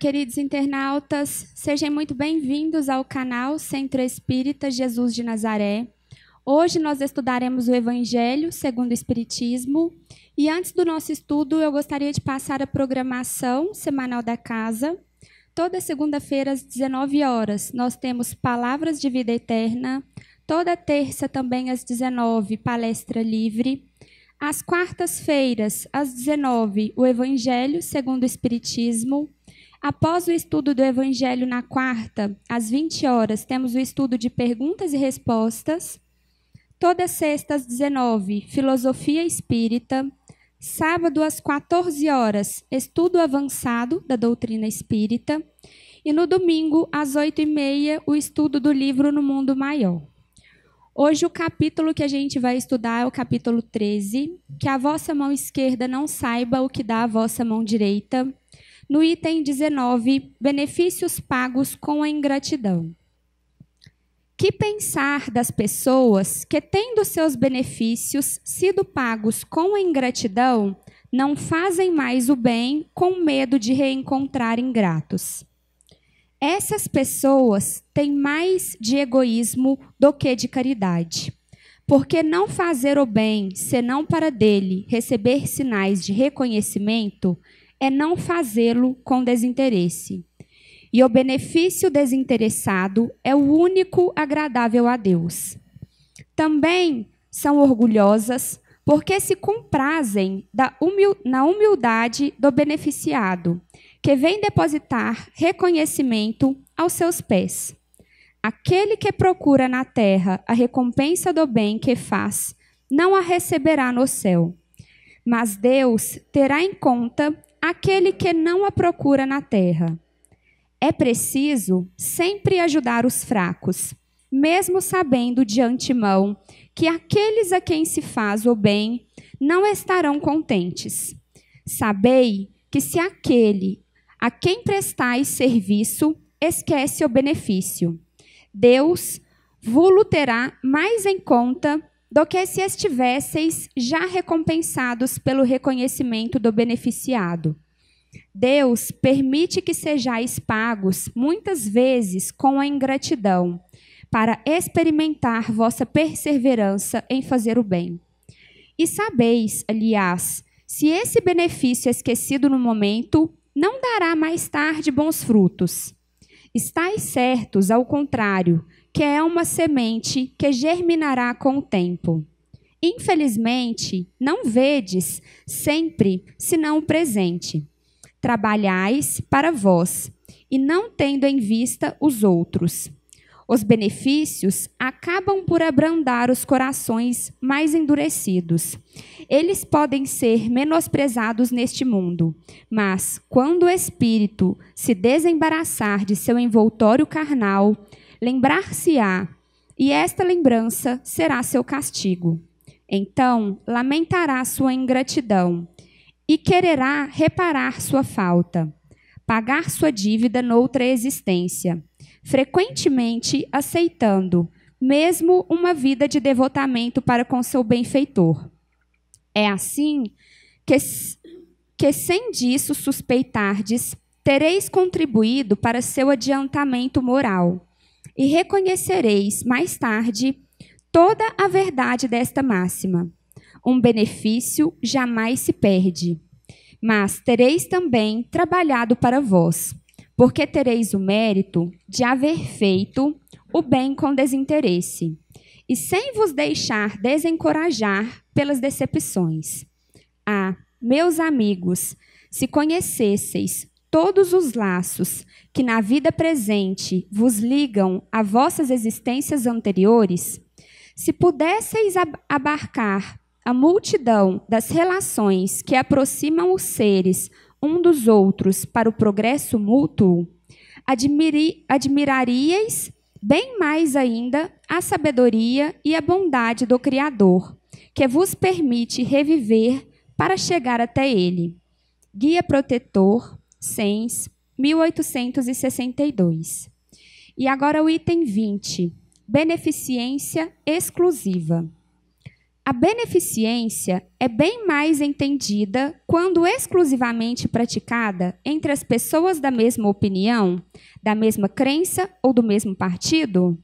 queridos internautas, sejam muito bem-vindos ao canal Centro Espírita Jesus de Nazaré. Hoje nós estudaremos o Evangelho segundo o Espiritismo. E antes do nosso estudo, eu gostaria de passar a programação semanal da casa. Toda segunda-feira, às 19 horas, nós temos Palavras de Vida Eterna. Toda terça, também às 19, palestra livre. Às quartas-feiras, às 19, o Evangelho segundo o Espiritismo. Após o estudo do Evangelho na quarta, às 20 horas, temos o estudo de perguntas e respostas. Toda sexta, às 19, Filosofia Espírita. Sábado, às 14 horas, estudo avançado da doutrina espírita. E no domingo, às 8h30, o estudo do livro No Mundo Maior. Hoje o capítulo que a gente vai estudar é o capítulo 13, que a vossa mão esquerda não saiba o que dá a vossa mão direita. No item 19, benefícios pagos com a ingratidão. Que pensar das pessoas que, tendo seus benefícios sido pagos com a ingratidão, não fazem mais o bem com medo de reencontrar ingratos? Essas pessoas têm mais de egoísmo do que de caridade, porque não fazer o bem, senão para dele receber sinais de reconhecimento, é não fazê-lo com desinteresse. E o benefício desinteressado é o único agradável a Deus. Também são orgulhosas, porque se comprazem na humildade do beneficiado, que vem depositar reconhecimento aos seus pés. Aquele que procura na terra a recompensa do bem que faz, não a receberá no céu. Mas Deus terá em conta aquele que não a procura na terra. É preciso sempre ajudar os fracos, mesmo sabendo de antemão que aqueles a quem se faz o bem não estarão contentes. Sabei que se aquele a quem prestais serviço esquece o benefício, Deus vos terá mais em conta do que se estivesseis já recompensados pelo reconhecimento do beneficiado. Deus permite que sejais pagos muitas vezes com a ingratidão, para experimentar vossa perseverança em fazer o bem. E sabeis, aliás, se esse benefício é esquecido no momento, não dará mais tarde bons frutos. Estais certos, ao contrário, que é uma semente que germinará com o tempo. Infelizmente, não vedes sempre senão o presente. Trabalhais para vós, e não tendo em vista os outros. Os benefícios acabam por abrandar os corações mais endurecidos. Eles podem ser menosprezados neste mundo, mas quando o espírito se desembaraçar de seu envoltório carnal, lembrar-se-á, e esta lembrança será seu castigo. Então lamentará sua ingratidão e quererá reparar sua falta, pagar sua dívida noutra existência, frequentemente aceitando mesmo uma vida de devotamento para com seu benfeitor. É assim que sem disso suspeitardes, tereis contribuído para seu adiantamento moral, e reconhecereis mais tarde toda a verdade desta máxima. Um benefício jamais se perde, mas tereis também trabalhado para vós, porque tereis o mérito de haver feito o bem com desinteresse, e sem vos deixar desencorajar pelas decepções. Ah, meus amigos, se conhecesseis todos os laços que na vida presente vos ligam a vossas existências anteriores, se pudesseis abarcar a multidão das relações que aproximam os seres um dos outros para o progresso mútuo, admiraríeis bem mais ainda a sabedoria e a bondade do Criador, que vos permite reviver para chegar até ele. Guia Protetor, Sens, 1862. E agora o item 20, beneficência exclusiva. A beneficência é bem mais entendida quando exclusivamente praticada entre as pessoas da mesma opinião, da mesma crença ou do mesmo partido?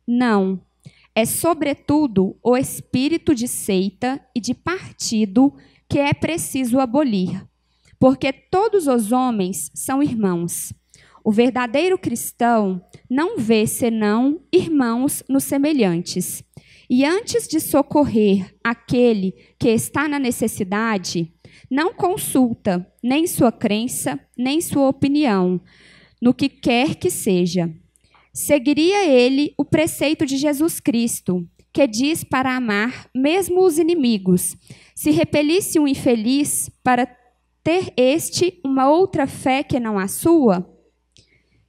Não. É, sobretudo, o espírito de seita e de partido que é preciso abolir, porque todos os homens são irmãos. O verdadeiro cristão não vê senão irmãos nos semelhantes. E antes de socorrer aquele que está na necessidade, não consulta nem sua crença, nem sua opinião, no que quer que seja. Seguiria ele o preceito de Jesus Cristo, que diz para amar mesmo os inimigos, se repelisse um infeliz para ter este uma outra fé que não a sua?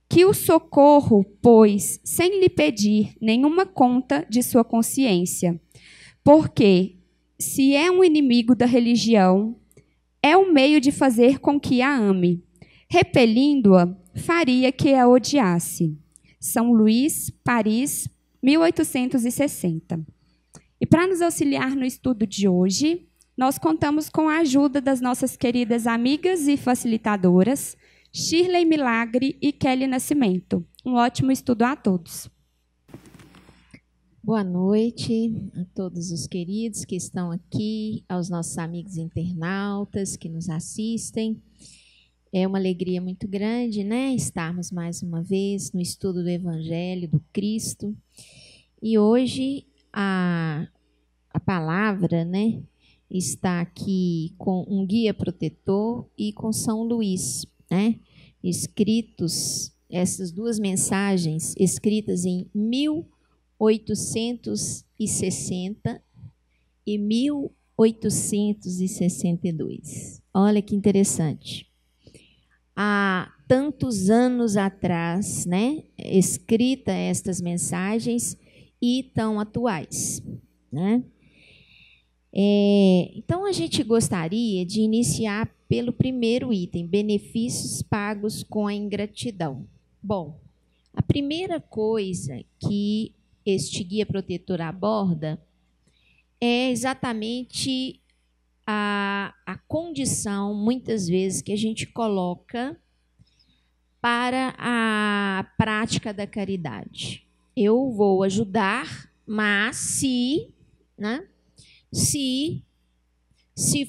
Que o socorro, pois, sem lhe pedir nenhuma conta de sua consciência. Porque, se é um inimigo da religião, é um meio de fazer com que a ame. Repelindo-a, faria que a odiasse. São Luís, Paris, 1860. E para nos auxiliar no estudo de hoje, nós contamos com a ajuda das nossas queridas amigas e facilitadoras, Shirley Milagre e Kelly Nascimento. Um ótimo estudo a todos. Boa noite a todos os queridos que estão aqui, aos nossos amigos internautas que nos assistem. É uma alegria muito grande, né, estarmos mais uma vez no estudo do Evangelho do Cristo. E hoje a palavra, né, está aqui com um guia protetor e com São Luís, né, escritos, essas duas mensagens escritas em 1860 e 1862. Olha que interessante. Há tantos anos atrás, né, escrita estas mensagens e tão atuais, né? Então, a gente gostaria de iniciar pelo primeiro item, benefícios pagos com a ingratidão. Bom, a primeira coisa que este guia protetor aborda é exatamente a condição, muitas vezes, que a gente coloca para a prática da caridade. Eu vou ajudar, mas se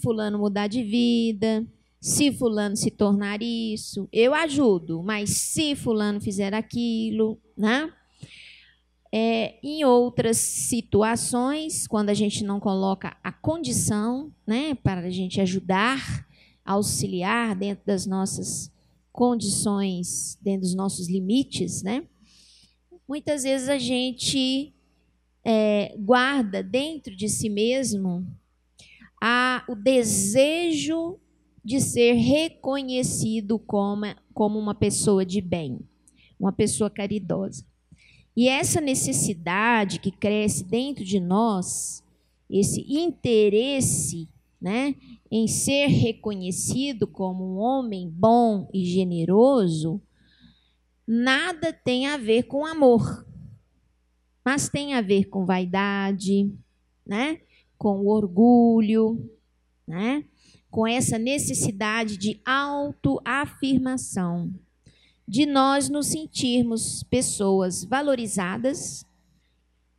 fulano mudar de vida, se fulano se tornar isso, eu ajudo, mas se fulano fizer aquilo, né? Em outras situações, quando a gente não coloca a condição, né, para a gente ajudar, auxiliar dentro das nossas condições, dentro dos nossos limites, né? Muitas vezes a gente guarda dentro de si mesmo o desejo de ser reconhecido como uma pessoa de bem, uma pessoa caridosa. E essa necessidade que cresce dentro de nós, esse interesse, né, em ser reconhecido como um homem bom e generoso, nada tem a ver com amor, mas tem a ver com vaidade, né, com orgulho, né, com essa necessidade de autoafirmação, de nós nos sentirmos pessoas valorizadas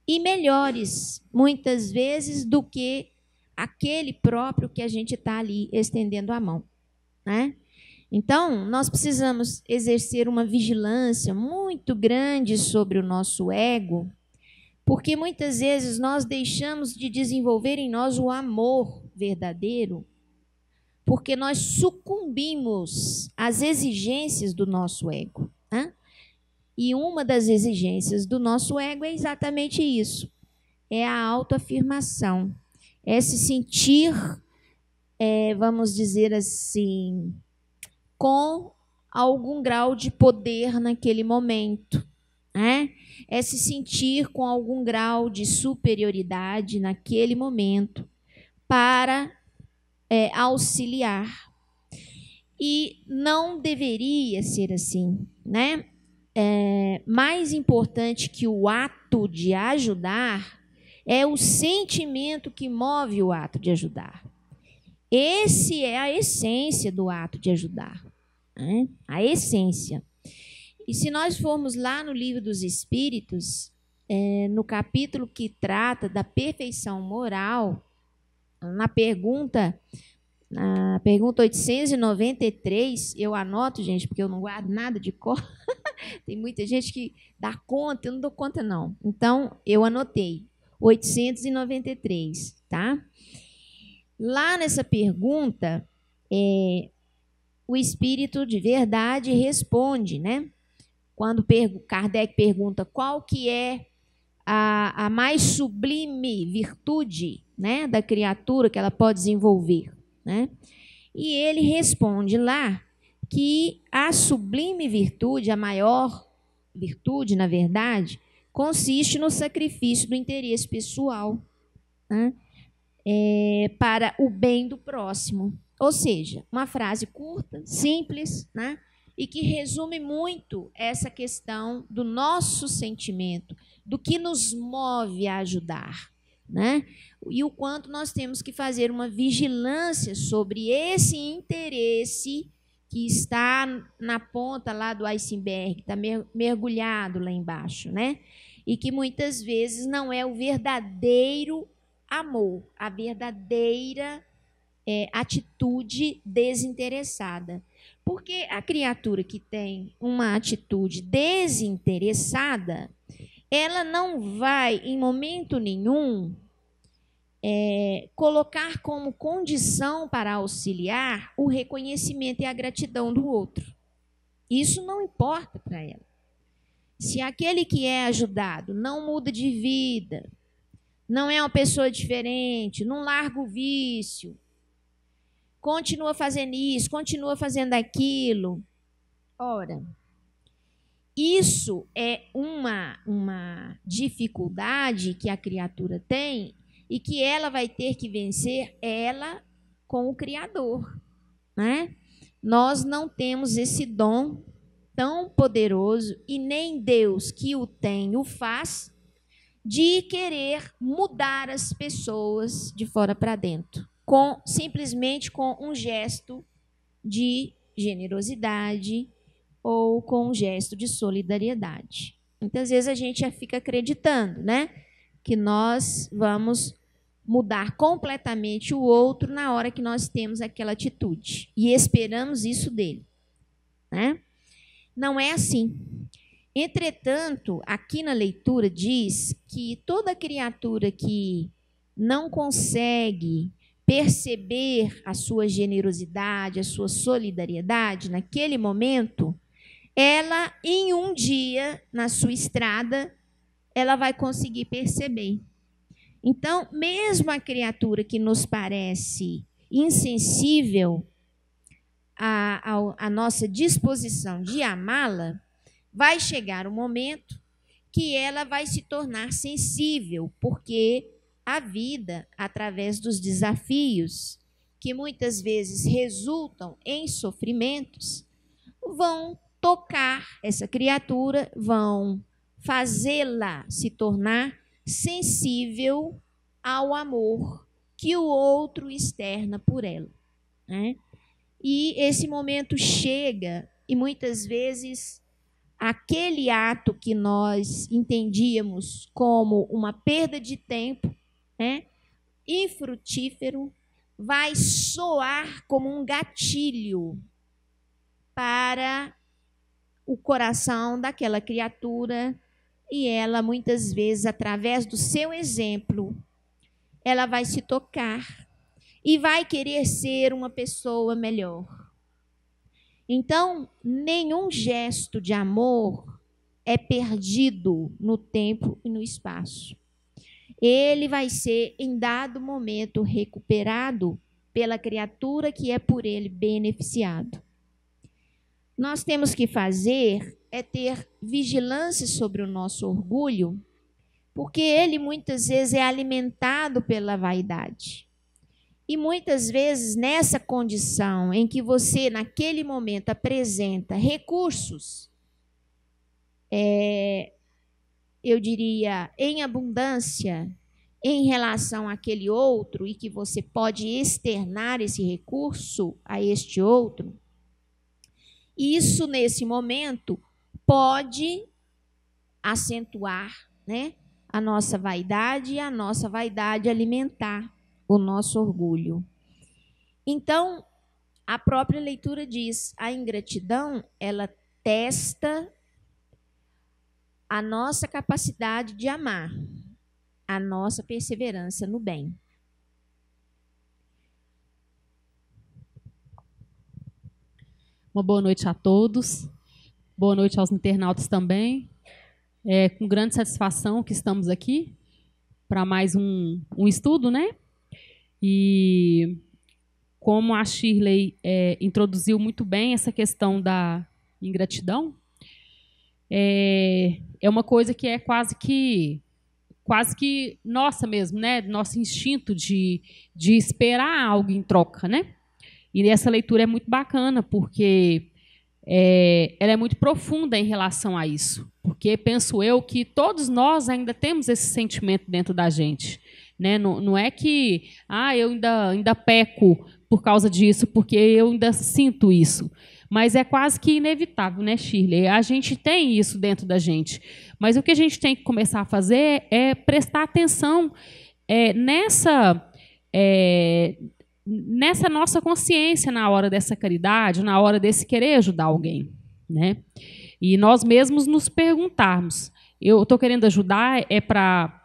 e melhores, muitas vezes, do que aquele próprio que a gente está ali estendendo a mão, né? Então, nós precisamos exercer uma vigilância muito grande sobre o nosso ego, porque muitas vezes nós deixamos de desenvolver em nós o amor verdadeiro, porque nós sucumbimos às exigências do nosso ego, né? E uma das exigências do nosso ego é exatamente isso, é a autoafirmação, é se sentir, vamos dizer assim, com algum grau de poder naquele momento, né? É se sentir com algum grau de superioridade naquele momento para auxiliar. E não deveria ser assim, né? Mais importante que o ato de ajudar É o sentimento que move o ato de ajudar. Esse é a essência do ato de ajudar, né? A essência. E se nós formos lá no Livro dos Espíritos, no capítulo que trata da perfeição moral, na pergunta 893, eu anoto, gente, porque eu não guardo nada de cor. Tem muita gente que dá conta, eu não dou conta, não. Então, eu anotei, 893, tá? Lá nessa pergunta, o Espírito de verdade responde, né? Quando Kardec pergunta qual que é a mais sublime virtude, né, da criatura que ela pode desenvolver, né? E ele responde lá que a sublime virtude, a maior virtude, na verdade, consiste no sacrifício do interesse pessoal, né, para o bem do próximo. Ou seja, uma frase curta, simples, né, e que resume muito essa questão do nosso sentimento, do que nos move a ajudar, né? E o quanto nós temos que fazer uma vigilância sobre esse interesse que está na ponta lá do iceberg, está mergulhado lá embaixo, né? E que muitas vezes não é o verdadeiro amor, a verdadeira atitude desinteressada. Porque a criatura que tem uma atitude desinteressada, ela não vai, em momento nenhum, colocar como condição para auxiliar o reconhecimento e a gratidão do outro. Isso não importa para ela. Se aquele que é ajudado não muda de vida, não é uma pessoa diferente, não larga o vício, continua fazendo isso, continua fazendo aquilo. Ora, isso é uma dificuldade que a criatura tem e que ela vai ter que vencer ela com o Criador, né? Nós não temos esse dom tão poderoso e nem Deus que o tem o faz de querer mudar as pessoas de fora para dentro, simplesmente com um gesto de generosidade ou com um gesto de solidariedade. Muitas vezes a gente fica acreditando, né, que nós vamos mudar completamente o outro na hora que nós temos aquela atitude e esperamos isso dele, né? Não é assim. Entretanto, aqui na leitura diz que toda criatura que não consegue perceber a sua generosidade, a sua solidariedade naquele momento, ela, em um dia, na sua estrada, ela vai conseguir perceber. Então, mesmo a criatura que nos parece insensível à nossa disposição de amá-la, vai chegar um momento que ela vai se tornar sensível, porque a vida, através dos desafios, que muitas vezes resultam em sofrimentos, vão tocar essa criatura, vão fazê-la se tornar sensível ao amor que o outro externa por ela, né? E esse momento chega e muitas vezes aquele ato que nós entendíamos como uma perda de tempo, né, infrutífero, vai soar como um gatilho para o coração daquela criatura e ela, muitas vezes, através do seu exemplo, ela vai se tocar e vai querer ser uma pessoa melhor. Então, nenhum gesto de amor é perdido no tempo e no espaço. Ele vai ser, em dado momento, recuperado pela criatura que é por ele beneficiado. Nós temos que fazer é ter vigilância sobre o nosso orgulho, porque ele muitas vezes é alimentado pela vaidade. E muitas vezes, nessa condição em que você, naquele momento, apresenta recursos, eu diria, em abundância, em relação àquele outro e que você pode externar esse recurso a este outro, isso, nesse momento, pode acentuar, né, a nossa vaidade e a nossa vaidade alimentar o nosso orgulho. Então, a própria leitura diz, a ingratidão, ela testa a nossa capacidade de amar, a nossa perseverança no bem. Uma boa noite a todos. Boa noite aos internautas também. É com grande satisfação que estamos aqui para mais um estudo, né? E como a Shirley introduziu muito bem essa questão da ingratidão, é uma coisa que é quase que nossa mesmo, né? Nosso instinto de esperar algo em troca, né? E essa leitura é muito bacana, porque ela é muito profunda em relação a isso. Porque penso eu que todos nós ainda temos esse sentimento dentro da gente, né? Não é que eu ainda peco por causa disso, porque eu ainda sinto isso. Mas é quase que inevitável, né, Shirley? A gente tem isso dentro da gente. Mas o que a gente tem que começar a fazer é prestar atenção nessa nossa consciência na hora dessa caridade, na hora desse querer ajudar alguém, né? E nós mesmos nos perguntarmos, eu estou querendo ajudar para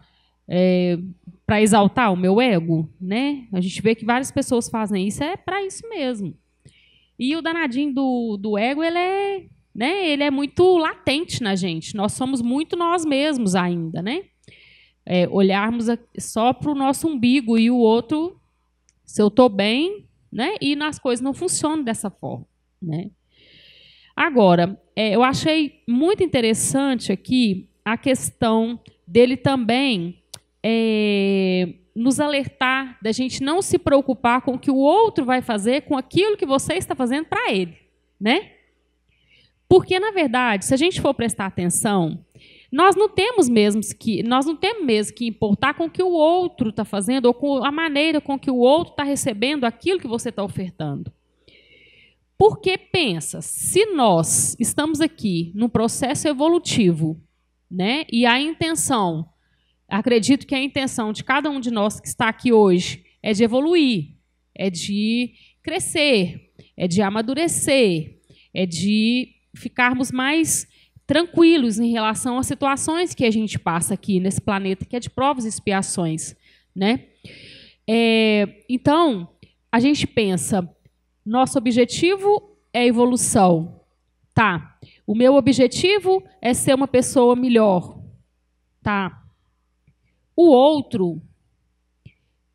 exaltar o meu ego, né? A gente vê que várias pessoas fazem isso, é para isso mesmo. E o danadinho do ego, ele é muito latente na gente. Nós somos muito nós mesmos ainda, né? Olharmos só para o nosso umbigo e o outro, se eu estou bem, né? E as coisas não funcionam dessa forma, né? Agora, eu achei muito interessante aqui a questão dele também nos alertar da gente não se preocupar com o que o outro vai fazer com aquilo que você está fazendo para ele, né? Porque, na verdade, se a gente for prestar atenção, nós não temos mesmo que importar com o que o outro está fazendo ou com a maneira com que o outro está recebendo aquilo que você está ofertando. Porque, pensa, se nós estamos aqui num processo evolutivo, né, e a intenção, acredito que a intenção de cada um de nós que está aqui hoje é de evoluir, é de crescer, é de amadurecer, é de ficarmos mais tranquilos em relação às situações que a gente passa aqui nesse planeta, que é de provas e expiações, né? Então, a gente pensa, nosso objetivo é evolução. Tá. O meu objetivo é ser uma pessoa melhor. Tá. O outro,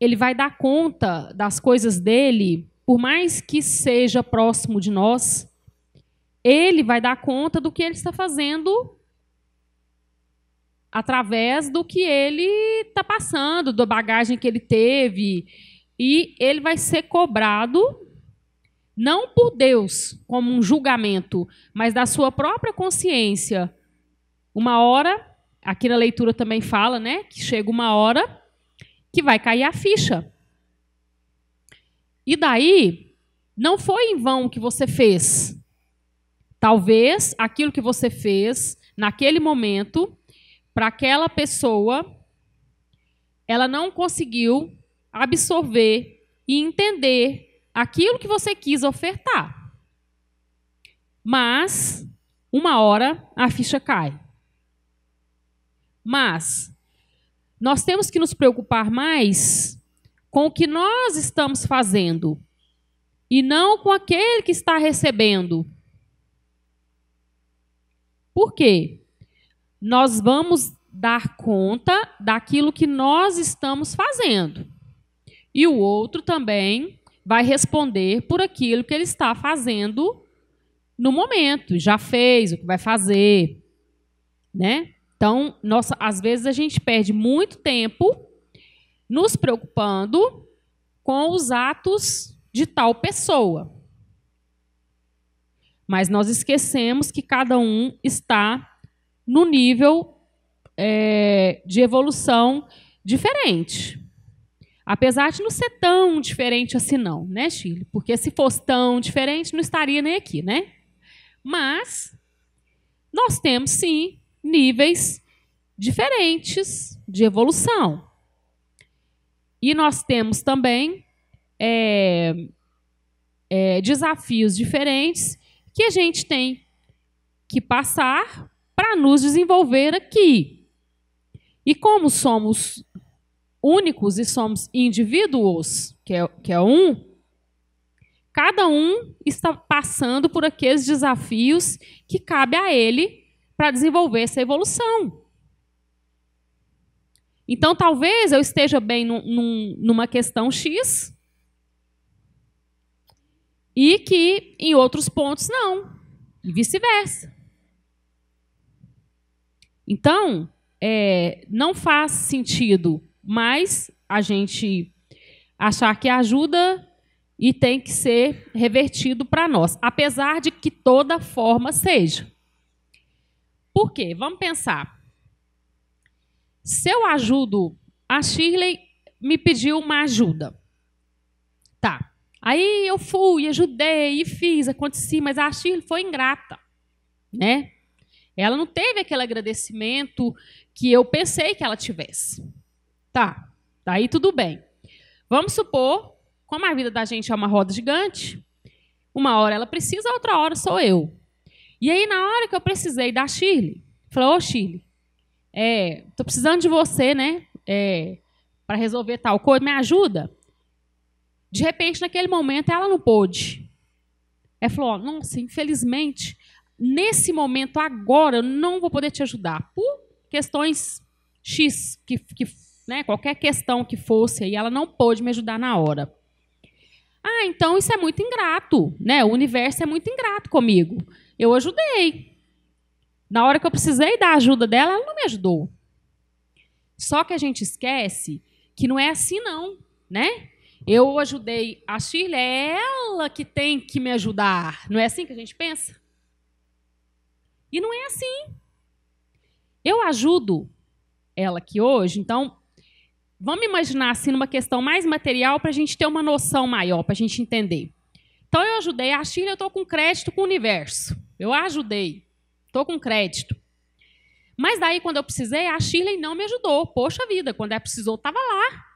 ele vai dar conta das coisas dele, por mais que seja próximo de nós, ele vai dar conta do que ele está fazendo através do que ele está passando, da bagagem que ele teve. E ele vai ser cobrado, não por Deus, como um julgamento, mas da sua própria consciência. Uma hora, aqui na leitura também fala, né, que chega uma hora que vai cair a ficha. E daí, não foi em vão o que você fez. Talvez aquilo que você fez naquele momento, para aquela pessoa, ela não conseguiu absorver e entender aquilo que você quis ofertar. Mas, uma hora, a ficha cai. Mas, nós temos que nos preocupar mais com o que nós estamos fazendo e não com aquele que está recebendo. Por quê? Nós vamos dar conta daquilo que nós estamos fazendo. E o outro também vai responder por aquilo que ele está fazendo no momento. Já fez, o que vai fazer, né? Então, às vezes a gente perde muito tempo nos preocupando com os atos de tal pessoa. Mas nós esquecemos que cada um está no nível de evolução diferente. Apesar de não ser tão diferente assim não, né, Shirley? Porque se fosse tão diferente, não estaria nem aqui, né? Mas nós temos, sim, níveis diferentes de evolução. E nós temos também desafios diferentes que a gente tem que passar para nos desenvolver aqui. E como somos únicos e somos indivíduos, que é cada um está passando por aqueles desafios que cabe a ele para desenvolver essa evolução. Então, talvez eu esteja bem numa questão X e que em outros pontos não, e vice-versa. Então, não faz sentido mais a gente achar que ajuda e tem que ser revertido para nós, apesar de que toda forma seja. Por quê? Vamos pensar. Se eu ajudo, a Shirley me pediu uma ajuda. Tá. Aí eu fui, ajudei e fiz, aconteci, mas a Shirley foi ingrata, né? Ela não teve aquele agradecimento que eu pensei que ela tivesse. Tá, daí tudo bem. Vamos supor, como a vida da gente é uma roda gigante, uma hora ela precisa, outra hora sou eu. E aí, na hora que eu precisei da Shirley, falei, ô Shirley, tô precisando de você, né? Para resolver tal coisa, me ajuda? De repente, naquele momento, ela não pôde. Ela falou, nossa, infelizmente, nesse momento, agora, eu não vou poder te ajudar. Por questões X, né, qualquer questão que fosse, aí ela não pôde me ajudar na hora. Ah, então isso é muito ingrato, né? O universo é muito ingrato comigo. Eu ajudei. Na hora que eu precisei da ajuda dela, ela não me ajudou. Só que a gente esquece que não é assim, não, né? Eu ajudei a Shirley, é ela que tem que me ajudar. Não é assim que a gente pensa? E não é assim. Eu ajudo ela aqui hoje, então, vamos imaginar assim numa questão mais material para a gente ter uma noção maior, para a gente entender. Então, eu ajudei a Shirley, eu estou com crédito com o universo. Eu a ajudei, estou com crédito. Mas daí, quando eu precisei, a Shirley não me ajudou. Poxa vida, quando ela precisou, estava lá.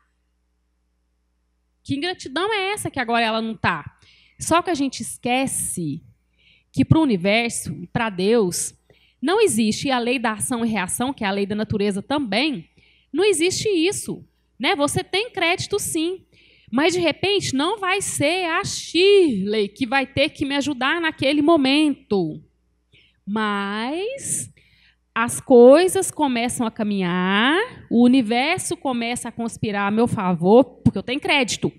Que ingratidão é essa que agora ela não está? Só que a gente esquece que para o universo e para Deus não existe a lei da ação e reação, que é a lei da natureza também, não existe isso. Né? Você tem crédito, sim. Mas, de repente, não vai ser a Shirley que vai ter que me ajudar naquele momento. Mas as coisas começam a caminhar, o universo começa a conspirar a meu favor, porque eu tenho crédito.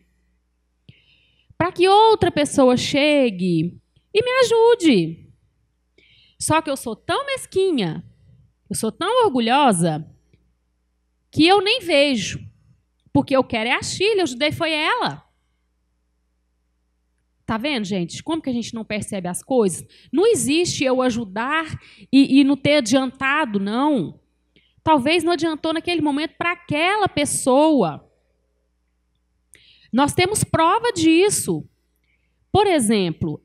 Para que outra pessoa chegue e me ajude. Só que eu sou tão mesquinha, eu sou tão orgulhosa, que eu nem vejo. Porque eu quero é a Shirley, eu ajudei foi ela. Tá vendo, gente? Como que a gente não percebe as coisas? Não existe eu ajudar e não ter adiantado, não. Talvez não adiantou naquele momento para aquela pessoa. Nós temos prova disso. Por exemplo,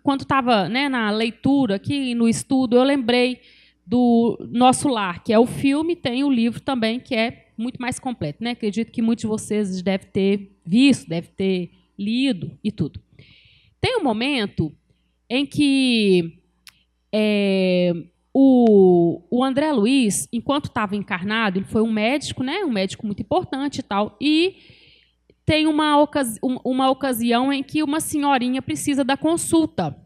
quando estava, né, na leitura, aqui no estudo, eu lembrei do Nosso Lar, que é o filme, tem o livro também, que é muito mais completo. Né? Acredito que muitos de vocês devem ter visto, devem ter lido e tudo. Tem um momento em que o André Luiz, enquanto estava encarnado, ele foi um médico, né, um médico muito importante e tal, e tem uma ocasião em que uma senhorinha precisa da consulta.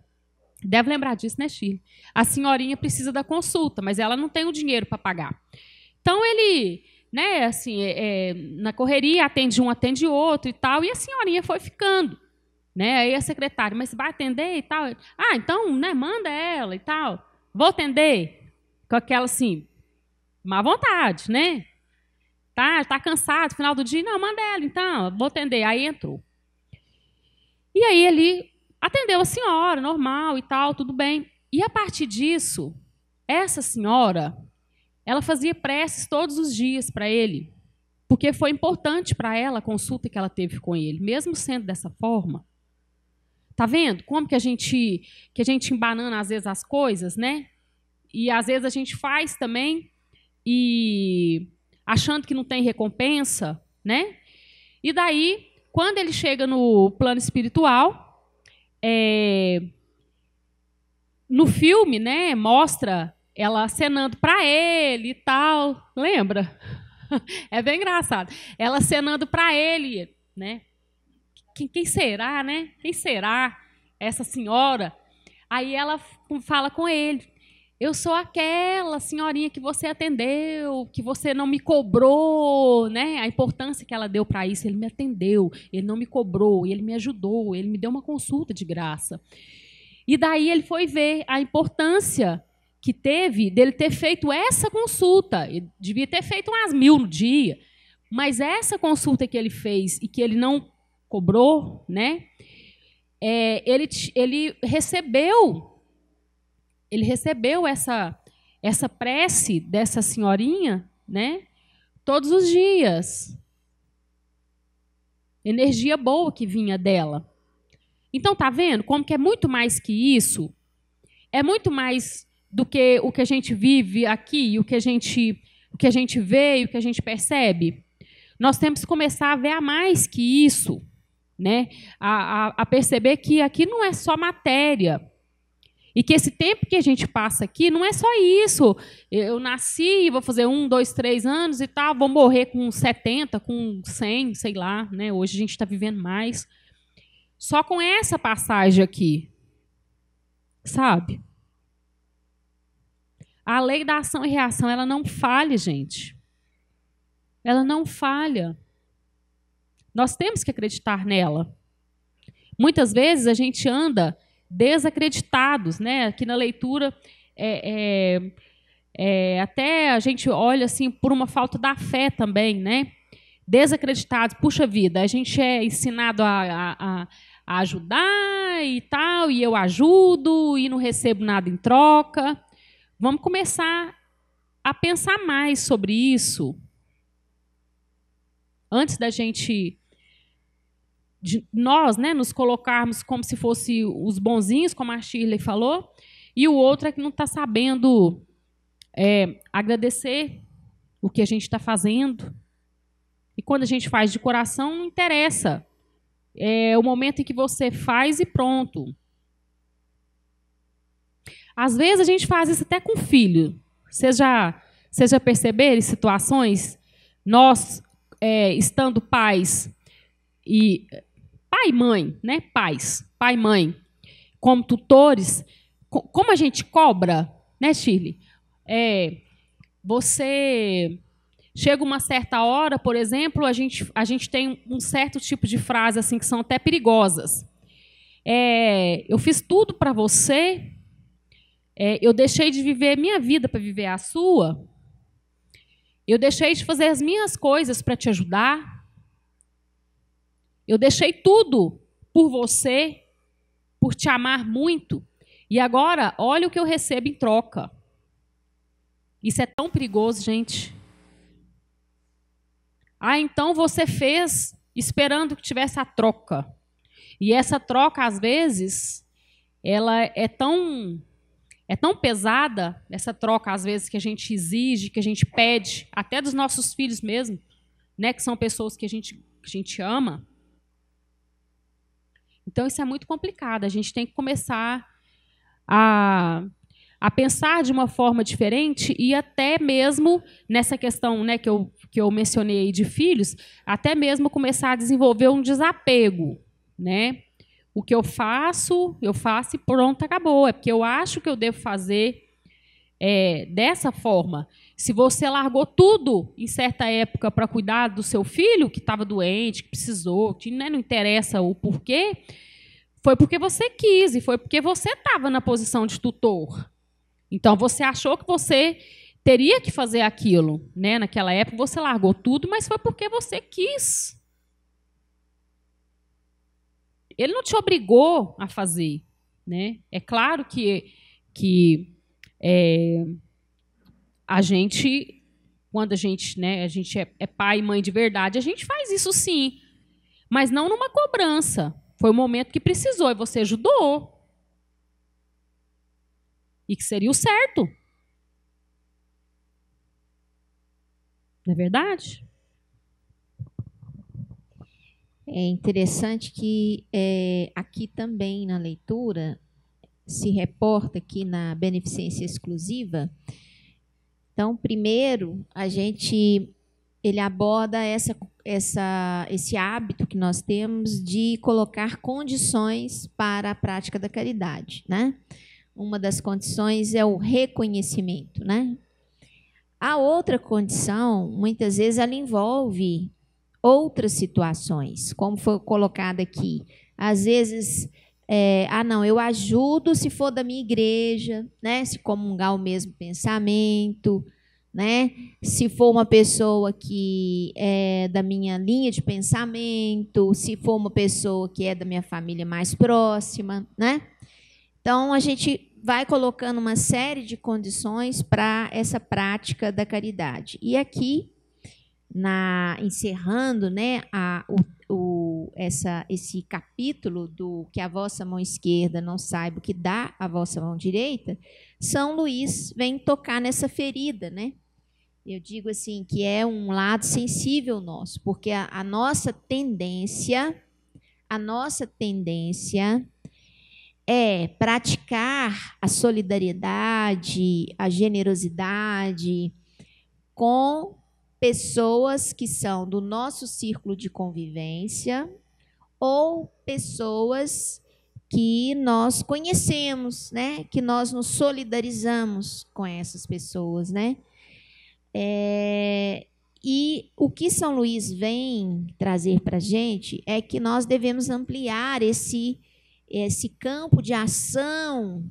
Deve lembrar disso, né, Shirley? A senhorinha precisa da consulta, mas ela não tem o dinheiro para pagar. Então, ele, né, assim, na correria, atende um, atende outro e tal, e a senhorinha foi ficando. Né? Aí a secretária, mas você vai atender e tal? Ah, então, né, manda ela e tal. Vou atender. Com aquela, assim, má vontade, né? Tá cansado, final do dia, não, manda ela, então, vou atender. Aí entrou. E aí ele atendeu a senhora, normal e tal, tudo bem. E a partir disso, essa senhora, ela fazia preces todos os dias para ele, porque foi importante para ela a consulta que ela teve com ele, mesmo sendo dessa forma. Tá vendo como que a gente embanana às vezes as coisas, né? E às vezes a gente faz também e achando que não tem recompensa, né? E daí, quando ele chega no plano espiritual, no filme, né, mostra ela acenando para ele e tal, lembra? É bem engraçado. Ela acenando para ele, né? Quem será, né? Quem será essa senhora? Aí ela fala com ele: eu sou aquela senhorinha que você atendeu, que você não me cobrou, né? A importância que ela deu para isso. Ele me atendeu, ele não me cobrou, ele me ajudou, ele me deu uma consulta de graça. E daí ele foi ver a importância que teve dele ter feito essa consulta. Ele devia ter feito umas 1000 no dia, mas essa consulta que ele fez e que ele não cobrou, né? Ele recebeu essa prece dessa senhorinha, né? Todos os dias. Energia boa que vinha dela. Então, tá vendo como que é muito mais que isso? É muito mais do que o que a gente vive aqui, o que a gente vê e o que a gente percebe. Nós temos que começar a ver a mais que isso, né? A perceber que aqui não é só matéria. E que esse tempo que a gente passa aqui não é só isso. Eu nasci, vou fazer 1, 2, 3 anos e tal, vou morrer com 70, com 100, sei lá, né? Hoje a gente está vivendo mais. Só com essa passagem aqui, sabe? A lei da ação e reação, ela não falha, gente. Ela não falha. Nós temos que acreditar nela. Muitas vezes a gente anda desacreditados, né? Aqui na leitura, até a gente olha assim por uma falta da fé também, né? Desacreditados, puxa vida, a gente é ensinado a ajudar e tal, e eu ajudo e não recebo nada em troca. Vamos começar a pensar mais sobre isso antes da gente, nós, né, nos colocarmos como se fosse os bonzinhos, como a Shirley falou, e o outro é que não está sabendo agradecer o que a gente está fazendo. E quando a gente faz de coração, não interessa. É o momento em que você faz e pronto. Às vezes a gente faz isso até com filho. Vocês já perceberam situações? Nós, estando pais, e pai e mãe, né? Pais, pai e mãe, como tutores, como a gente cobra, né, Shirley? Você chega uma certa hora, por exemplo, a gente tem um certo tipo de frase assim que são até perigosas. Eu fiz tudo para você, eu deixei de viver minha vida para viver a sua, eu deixei de fazer as minhas coisas para te ajudar, eu deixei tudo por você, por te amar muito, e agora olha o que eu recebo em troca. Isso é tão perigoso, gente. Então você fez esperando que tivesse a troca. E essa troca, às vezes, ela é tão pesada, essa troca, às vezes, que a gente exige, que a gente pede, até dos nossos filhos mesmo, né, que são pessoas que a gente ama. Então, isso é muito complicado. A gente tem que começar a pensar de uma forma diferente e até mesmo nessa questão, né, que eu mencionei de filhos, até mesmo começar a desenvolver um desapego, né? O que eu faço e pronto, acabou. É porque eu acho que eu devo fazer dessa forma. Se você largou tudo em certa época para cuidar do seu filho que estava doente, que precisou, que, né, não interessa o porquê, foi porque você quis e foi porque você estava na posição de tutor. Então, você achou que você teria que fazer aquilo, né? Naquela época, você largou tudo, mas foi porque você quis. Ele não te obrigou a fazer, né? É claro que a gente, quando a gente, né, a gente é pai e mãe de verdade, a gente faz isso sim. Mas não numa cobrança. Foi o momento que precisou e você ajudou. E que seria o certo. Não é verdade? É interessante que aqui também na leitura se reporta aqui na beneficência exclusiva. Então, primeiro, ele aborda esse hábito que nós temos de colocar condições para a prática da caridade, né? Uma das condições é o reconhecimento, né? A outra condição, muitas vezes, ela envolve outras situações, como foi colocado aqui. Às vezes, não, eu ajudo se for da minha igreja, né? Se comungar o mesmo pensamento, né? Se for uma pessoa que é da minha linha de pensamento, se for uma pessoa que é da minha família mais próxima, né? Então, a gente vai colocando uma série de condições para essa prática da caridade. E aqui, encerrando, né, esse capítulo do que a vossa mão esquerda não saiba o que dá a vossa mão direita, São Luís vem tocar nessa ferida, né? Eu digo assim, que é um lado sensível nosso, porque a nossa tendência é praticar a solidariedade, a generosidade com pessoas que são do nosso círculo de convivência ou pessoas que nós conhecemos, né? Que nós nos solidarizamos com essas pessoas, né? E o que São Luís vem trazer para a gente é que nós devemos ampliar esse campo de ação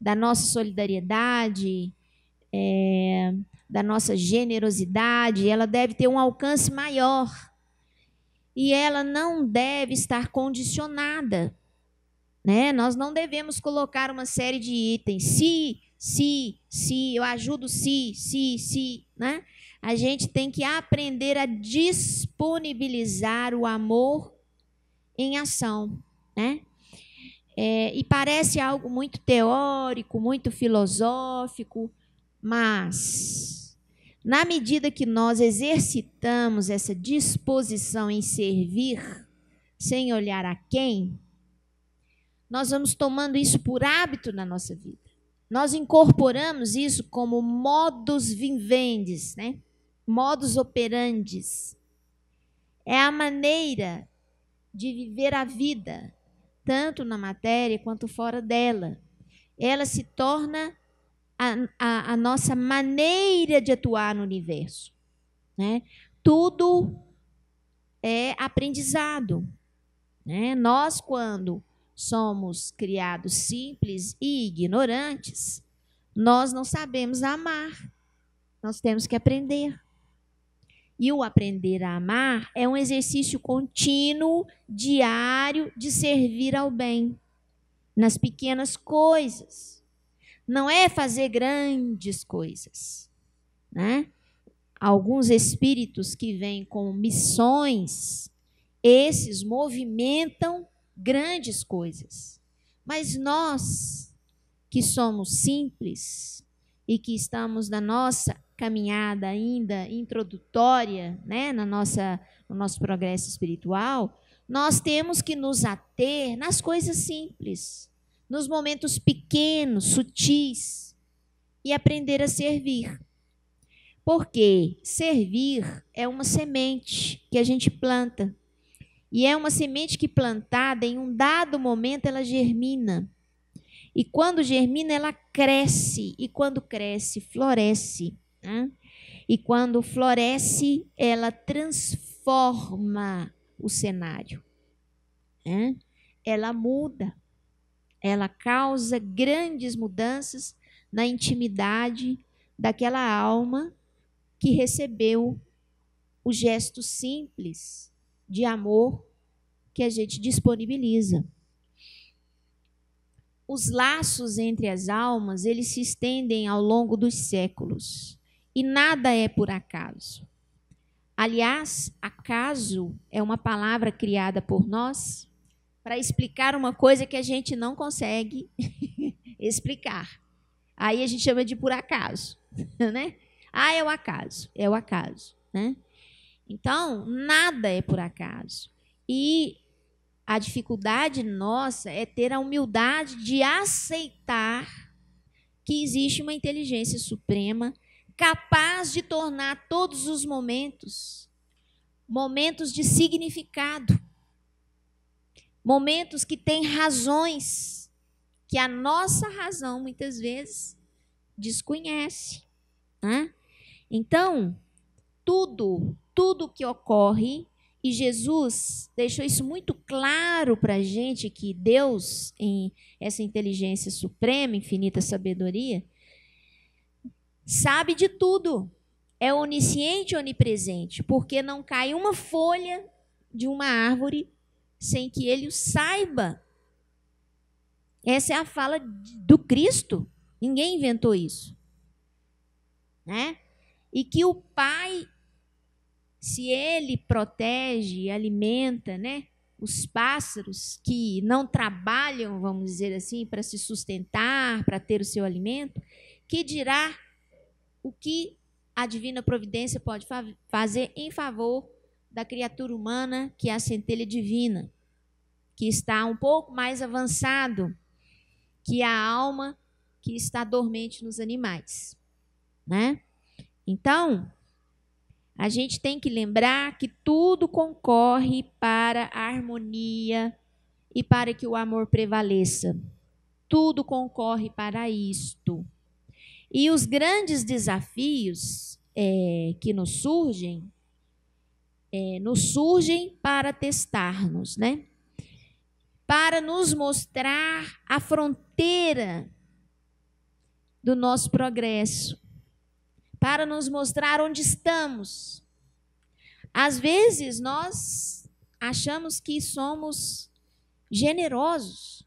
da nossa solidariedade, da nossa generosidade. Ela deve ter um alcance maior e ela não deve estar condicionada, né? Nós não devemos colocar uma série de itens, se, eu ajudo se, né? A gente tem que aprender a disponibilizar o amor em ação, né? E parece algo muito teórico, muito filosófico, mas na medida que nós exercitamos essa disposição em servir, sem olhar a quem, nós vamos tomando isso por hábito na nossa vida. Nós incorporamos isso como modus vivendi, né? Modus operandi. É a maneira de viver a vida, tanto na matéria quanto fora dela. Ela se torna a nossa maneira de atuar no universo, né? Tudo é aprendizado, né? Nós, quando somos criados simples e ignorantes, nós não sabemos amar. Nós temos que aprender. E o aprender a amar é um exercício contínuo, diário, de servir ao bem, nas pequenas coisas. Não é fazer grandes coisas, né? Alguns espíritos que vêm com missões, esses movimentam grandes coisas. Mas nós, que somos simples e que estamos na nossa caminhada ainda introdutória, né, no nosso progresso espiritual, nós temos que nos ater nas coisas simples, nos momentos pequenos, sutis, e aprender a servir. Porque servir é uma semente que a gente planta. E é uma semente que plantada, em um dado momento, ela germina. E quando germina, ela cresce. E quando cresce, floresce. Né? E quando floresce, ela transforma o cenário. Né? Ela muda. Ela causa grandes mudanças na intimidade daquela alma que recebeu o gesto simples de amor que a gente disponibiliza. os laços entre as almas, eles se estendem ao longo dos séculos. E nada é por acaso. Aliás, acaso é uma palavra criada por nós para explicar uma coisa que a gente não consegue explicar. Aí a gente chama de por acaso, né? Ah, é o acaso, né? Então, nada é por acaso. E a dificuldade nossa é ter a humildade de aceitar que existe uma inteligência suprema capaz de tornar todos os momentos de significado, momentos que têm razões que a nossa razão muitas vezes desconhece, né? Então, tudo que ocorre, e Jesus deixou isso muito claro para a gente, que Deus, em essa inteligência suprema, infinita sabedoria, sabe de tudo, é onisciente e onipresente, porque não cai uma folha de uma árvore sem que ele o saiba. Essa é a fala do Cristo, ninguém inventou isso, né? E que o Pai, se ele protege e alimenta, né, os pássaros que não trabalham, vamos dizer assim, para se sustentar, para ter o seu alimento, que dirá o que a divina providência pode fazer em favor da criatura humana, que é a centelha divina, que está um pouco mais avançado que a alma que está dormente nos animais, né? Então, a gente tem que lembrar que tudo concorre para a harmonia e para que o amor prevaleça. Tudo concorre para isto. E os grandes desafios que nos surgem para testar-nos, né? Para nos mostrar a fronteira do nosso progresso, para nos mostrar onde estamos. Às vezes nós achamos que somos generosos.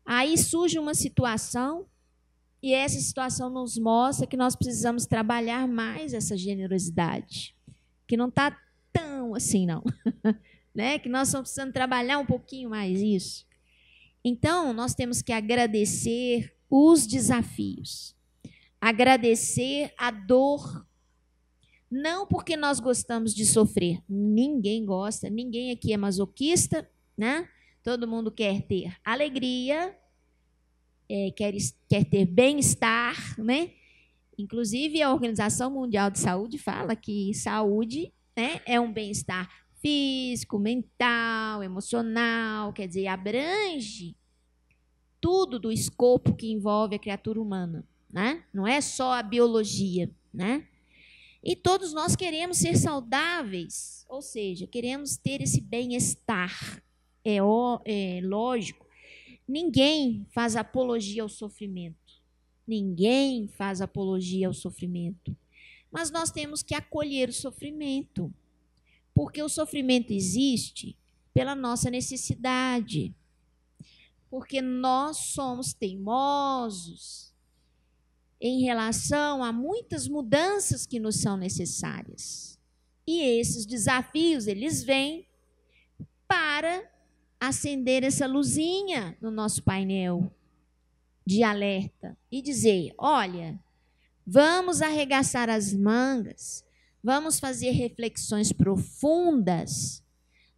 Aí surge uma situação e essa situação nos mostra que nós precisamos trabalhar mais essa generosidade, que não está tão assim não, né? Que nós estamos precisando trabalhar um pouquinho mais isso. Então nós temos que agradecer os desafios, agradecer a dor, não porque nós gostamos de sofrer, ninguém gosta, ninguém aqui é masoquista, né? Todo mundo quer ter alegria, quer ter bem-estar, né? Inclusive a Organização Mundial de Saúde fala que saúde, né, é um bem-estar físico, mental, emocional, quer dizer, abrange tudo do escopo que envolve a criatura humana, né? Não é só a biologia, né? E todos nós queremos ser saudáveis, ou seja, queremos ter esse bem-estar. É lógico, ninguém faz apologia ao sofrimento. Ninguém faz apologia ao sofrimento. Mas nós temos que acolher o sofrimento, porque o sofrimento existe pela nossa necessidade, porque nós somos teimosos em relação a muitas mudanças que nos são necessárias. E esses desafios, eles vêm para acender essa luzinha no nosso painel de alerta e dizer, olha, vamos arregaçar as mangas, vamos fazer reflexões profundas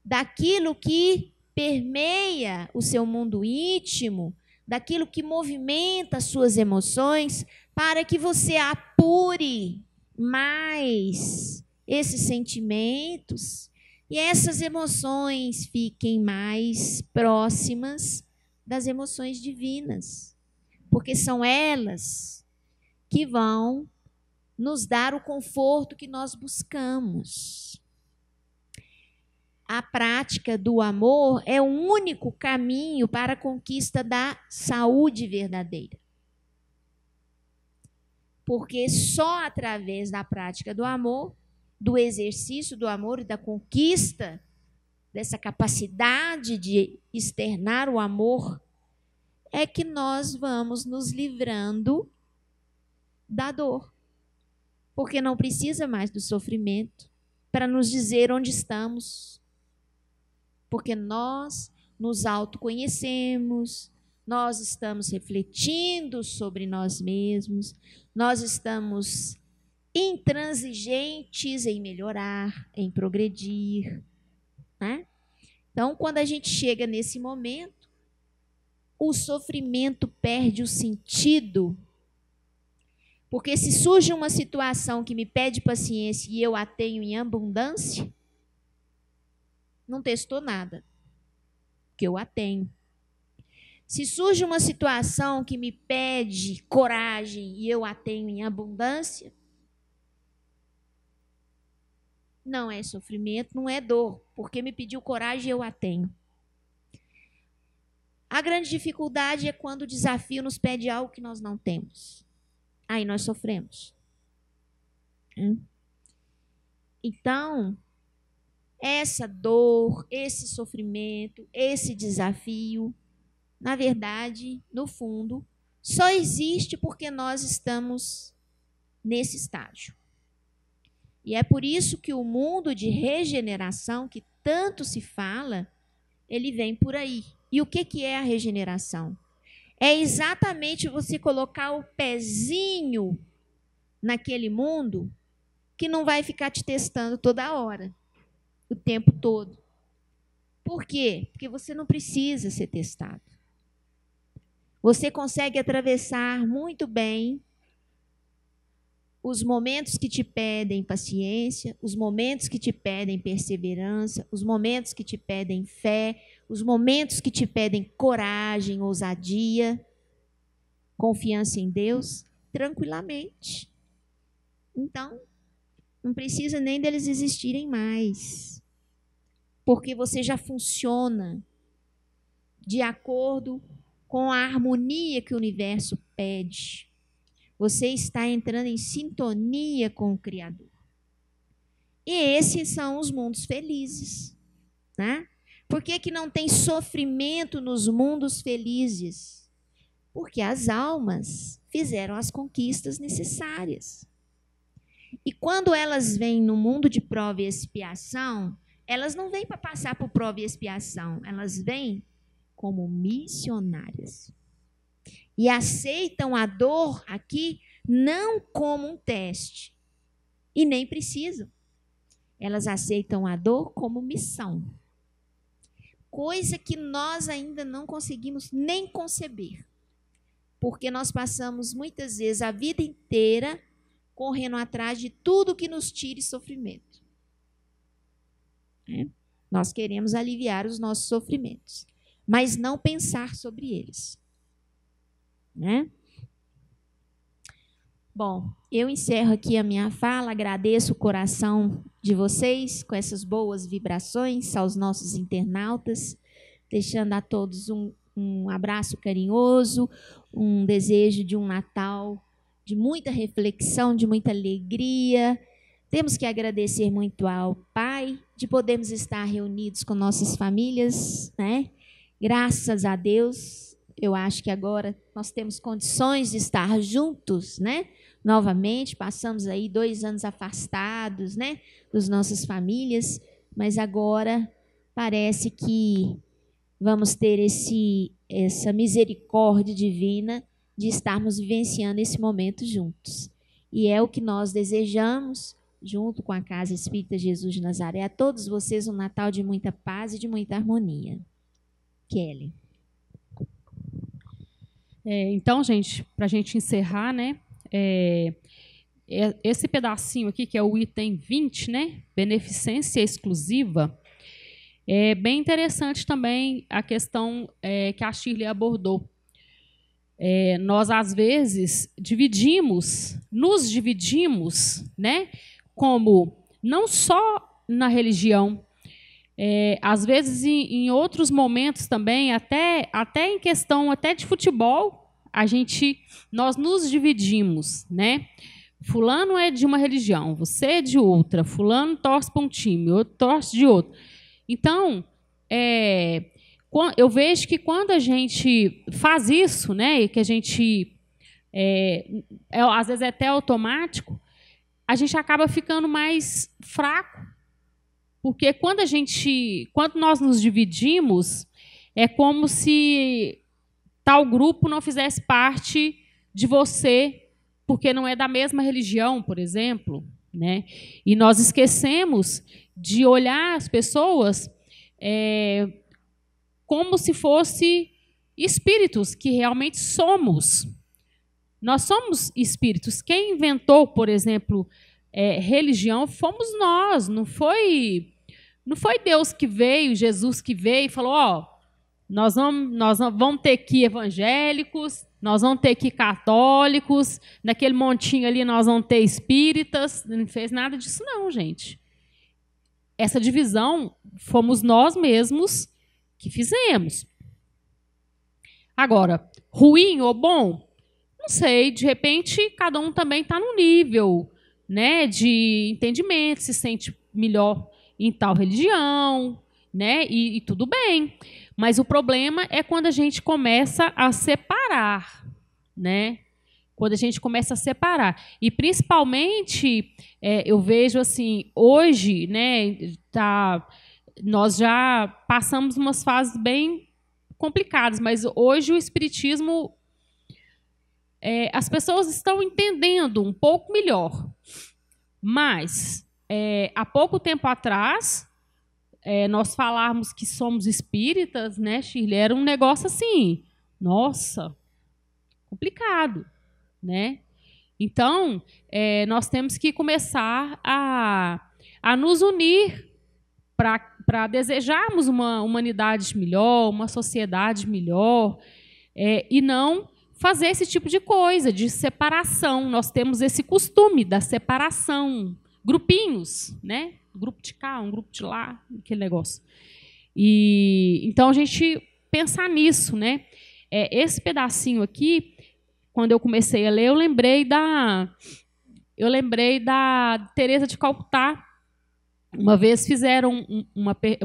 daquilo que permeia o seu mundo íntimo, daquilo que movimenta as suas emoções, para que você apure mais esses sentimentos e essas emoções fiquem mais próximas das emoções divinas, porque são elas que vão nos dar o conforto que nós buscamos. A prática do amor é o único caminho para a conquista da saúde verdadeira. Porque só através da prática do amor, do exercício do amor e da conquista dessa capacidade de externar o amor, é que nós vamos nos livrando da dor. Porque não precisa mais do sofrimento para nos dizer onde estamos. Porque nós nos autoconhecemos, nós estamos refletindo sobre nós mesmos, nós estamos intransigentes em melhorar, em progredir, né? Então, quando a gente chega nesse momento, o sofrimento perde o sentido. Porque se surge uma situação que me pede paciência e eu a tenho em abundância, não testou nada, porque eu a tenho. Se surge uma situação que me pede coragem e eu a tenho em abundância, não é sofrimento, não é dor, porque me pediu coragem e eu a tenho. A grande dificuldade é quando o desafio nos pede algo que nós não temos. Aí nós sofremos. Então, essa dor, esse sofrimento, esse desafio, na verdade, no fundo, só existe porque nós estamos nesse estágio. E é por isso que o mundo de regeneração, que tanto se fala, ele vem por aí. E o que é a regeneração? É exatamente você colocar o pezinho naquele mundo que não vai ficar te testando toda hora, o tempo todo. Por quê? Porque você não precisa ser testado. Você consegue atravessar muito bem os momentos que te pedem paciência, os momentos que te pedem perseverança, os momentos que te pedem fé, os momentos que te pedem coragem, ousadia, confiança em Deus, tranquilamente. Então, não precisa nem deles existirem mais, porque você já funciona de acordo com a harmonia que o universo pede. Você está entrando em sintonia com o Criador. E esses são os mundos felizes, né? Por que não tem sofrimento nos mundos felizes? Porque as almas fizeram as conquistas necessárias. E quando elas vêm no mundo de prova e expiação, elas não vêm para passar por prova e expiação, elas vêm como missionárias. E aceitam a dor aqui não como um teste. E nem precisam. Elas aceitam a dor como missão. Coisa que nós ainda não conseguimos nem conceber. Porque nós passamos muitas vezes a vida inteira correndo atrás de tudo que nos tire sofrimento. Nós queremos aliviar os nossos sofrimentos, mas não pensar sobre eles. Né? Bom, eu encerro aqui a minha fala, agradeço o coração de vocês com essas boas vibrações, aos nossos internautas, deixando a todos um abraço carinhoso, um desejo de um Natal de muita reflexão, de muita alegria. Temos que agradecer muito ao Pai de podermos estar reunidos com nossas famílias, né? Graças a Deus. Eu acho que agora nós temos condições de estar juntos, né? Novamente, passamos aí 2 anos afastados, né? Das nossas famílias, mas agora parece que vamos ter essa misericórdia divina de estarmos vivenciando esse momento juntos. E é o que nós desejamos, junto com a Casa Espírita Jesus de Nazaré, a todos vocês um Natal de muita paz e de muita harmonia. Kelly. Então, gente, para a gente encerrar, né, esse pedacinho aqui, que é o item 20, né, beneficência exclusiva, é bem interessante também a questão que a Shirley abordou. Nós, às vezes, nos dividimos, né, como não só na religião, às vezes em outros momentos também, até em questão até de futebol, nós nos dividimos, né? Fulano é de uma religião, você é de outra, fulano torce para um time, outro torce de outro. Então, eu vejo que quando a gente faz isso, né, e que a gente, às vezes é até automático, a gente acaba ficando mais fraco. Porque quando nós nos dividimos, é como se tal grupo não fizesse parte de você, porque não é da mesma religião, por exemplo, né? E nós esquecemos de olhar as pessoas como se fossem espíritos, que realmente somos. Nós somos espíritos. Quem inventou, por exemplo, religião, fomos nós. Não foi Deus que veio, Jesus que veio e falou, ó, nós vamos ter que evangélicos, nós vamos ter que católicos, naquele montinho ali nós vamos ter espíritas. Não fez nada disso não, gente. Essa divisão fomos nós mesmos que fizemos. Agora, ruim ou bom? Não sei, de repente cada um também está num nível, né, de entendimento, se sente melhor em tal religião, né, e tudo bem. Mas o problema é quando a gente começa a separar, né? Quando a gente começa a separar. E, principalmente, eu vejo assim, hoje, né, nós já passamos umas fases bem complicadas, mas hoje o espiritismo, as pessoas estão entendendo um pouco melhor. Mas, há pouco tempo atrás, nós falarmos que somos espíritas, né, Shirley, era um negócio assim, nossa, complicado, né? Então, nós temos que começar a nos unir para desejarmos uma humanidade melhor, uma sociedade melhor, e não fazer esse tipo de coisa, de separação. Nós temos esse costume da separação, grupinhos, né? Um grupo de cá, um grupo de lá, aquele negócio. E então a gente pensar nisso, né? Esse pedacinho aqui, quando eu comecei a ler, eu lembrei da Teresa de Calcutá. Uma vez fizeram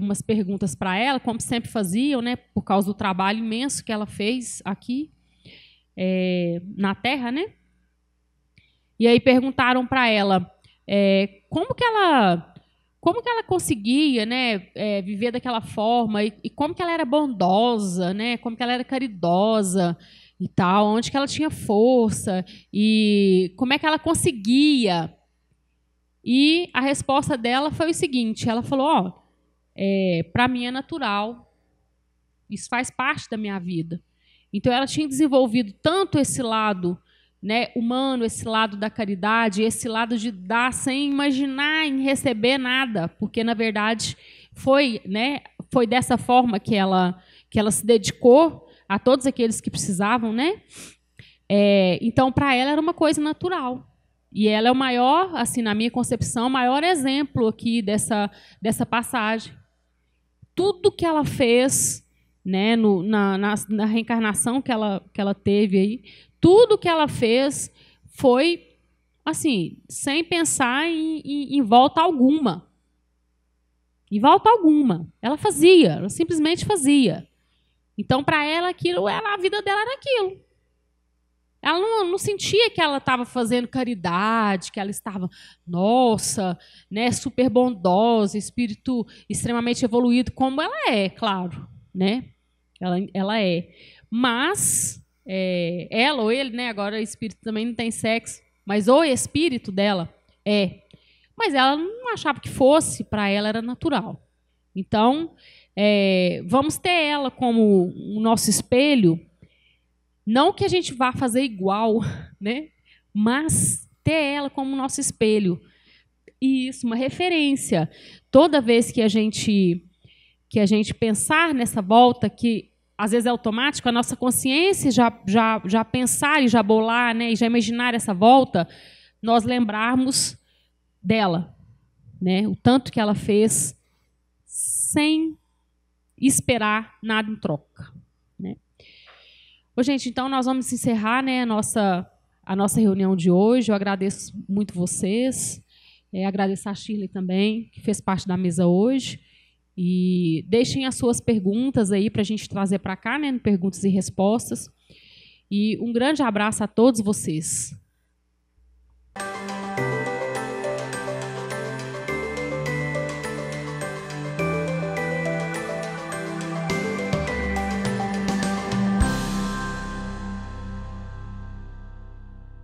umas perguntas para ela, como sempre faziam, né? Por causa do trabalho imenso que ela fez aqui na Terra, né? E aí perguntaram para ela como que ela conseguia, né, viver daquela forma, e como que ela era bondosa, né, como que ela era caridosa e tal, onde que ela tinha força, e como é que ela conseguia. E a resposta dela foi o seguinte, ela falou, para mim é natural, isso faz parte da minha vida. Então ela tinha desenvolvido tanto esse lado, né, humano, esse lado da caridade, esse lado de dar sem imaginar em receber nada, porque na verdade foi dessa forma que ela se dedicou a todos aqueles que precisavam, né? Então para ela era uma coisa natural. E ela é o maior, assim, na minha concepção, o maior exemplo aqui dessa passagem. Tudo que ela fez, né, na reencarnação que ela teve aí, tudo que ela fez foi, assim, sem pensar em volta alguma. Em volta alguma. Ela fazia, ela simplesmente fazia. Então, para ela, a vida dela era aquilo. Ela não sentia que ela estava fazendo caridade, que ela estava, nossa, né, super bondosa, espírito extremamente evoluído, como ela é, claro, né? Ela é. Mas ela ou ele, né, agora o espírito também não tem sexo, mas o espírito dela é. Mas ela não achava que fosse, para ela era natural. Então, vamos ter ela como o nosso espelho. Não que a gente vá fazer igual, né? Mas ter ela como nosso espelho. E isso, uma referência. Toda vez que a gente pensar nessa volta, que às vezes é automático, a nossa consciência já pensar e já bolar, né? E já imaginar essa volta, nós lembrarmos dela, né? O tanto que ela fez sem esperar nada em troca, né? Ô, gente, então nós vamos encerrar, né, a nossa reunião de hoje. Eu agradeço muito vocês, agradeço a Shirley também, que fez parte da mesa hoje. E deixem as suas perguntas aí para a gente trazer para cá, né, no Perguntas e Respostas. E um grande abraço a todos vocês.